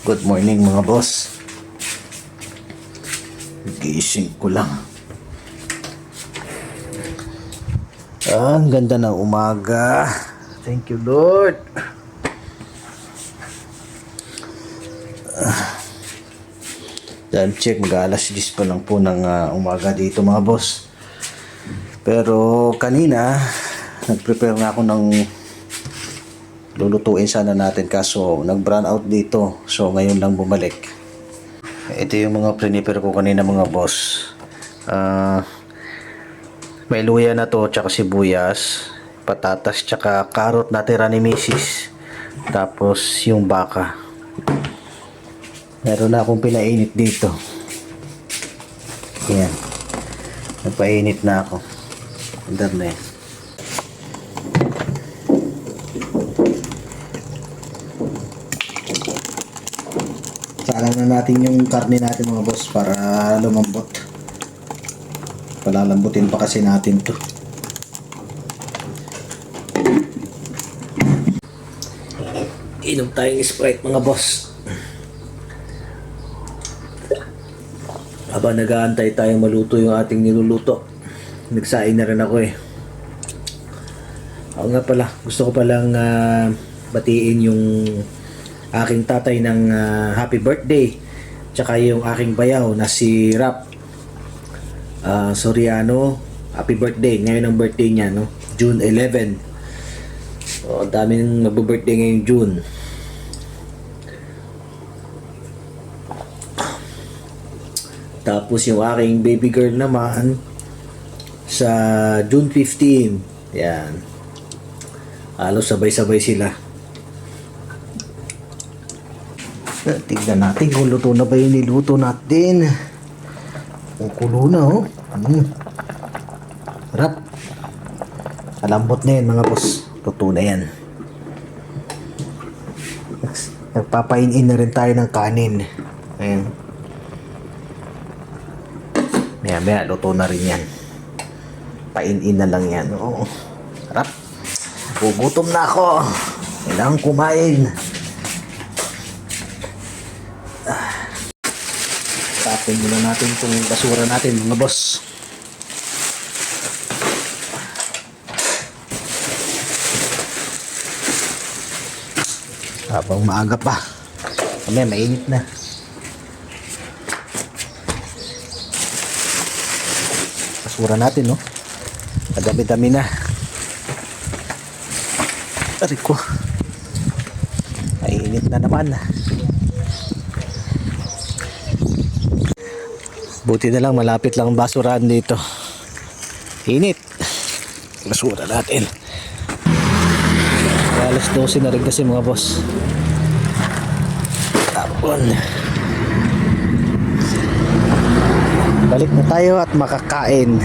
Good morning mga boss. Gising ko lang. Ang ganda ng umaga. Thank you Lord. Time check, mag-alas 10 pa lang po ng umaga dito mga boss. Pero kanina nag-prepare na ako ng lulutuin sana natin, kaso nag-brown out dito. So ngayon lang bumalik. Ito yung mga prepare ko kanina mga boss. May luya na to, tsaka sibuyas, patatas, tsaka carrot na tira ni Mrs. Tapos yung baka. Meron na akong pinainit dito. Yan. Nagpainit na ako. Andar na yan. Salang na natin yung karne natin mga boss para lumambot. Palalambutin pa kasi natin to. Inom tayong Sprite mga boss. Habang nag-aantay tayong maluto yung ating niluluto, nagsain na rin ako eh. Ako nga pala, gusto ko palang batiin yung aking tatay ng happy birthday, tsaka yung aking bayaw na si Rap Soriano. Happy birthday, ngayon ang birthday niya, no? June 11. So ang daming magbe-birthday ngayong June. Tapos yung aking baby girl naman sa June 15. Yan, halos sabay-sabay sila. Tignan natin kung luto na ba yung niluto natin. Kung kulo na oh. Harap. Kalambot na yan mga boss. Luto na yan. Nagpapain-in na rin tayo ng kanin. Ayan. Maya luto na rin yan. Pain-in na lang yan. Oo. Harap. Gugutom na ako. Kailangan kumain. Tapin muna natin itong basura natin mga boss. Habang maaga pa, kami mainit na. Basura natin, no? Madami-dami na. Aray ko, mainit na naman. Buti na lang malapit lang ang basurahan dito. Init. Basura natin. Alas 12 na rin kasi mga boss. Tapon. Balik na tayo at makakain.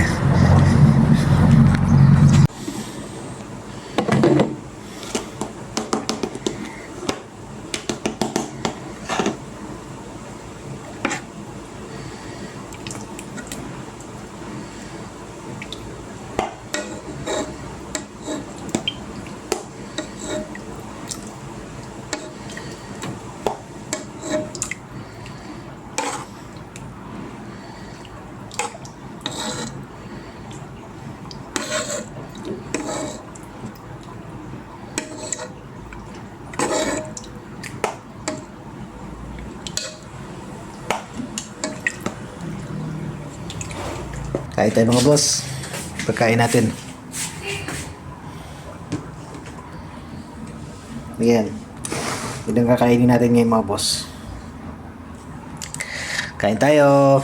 Kain tayo mga boss. Pagkain natin. Ayan. Yun ang kakainin natin ngayon mga boss. Kain tayo.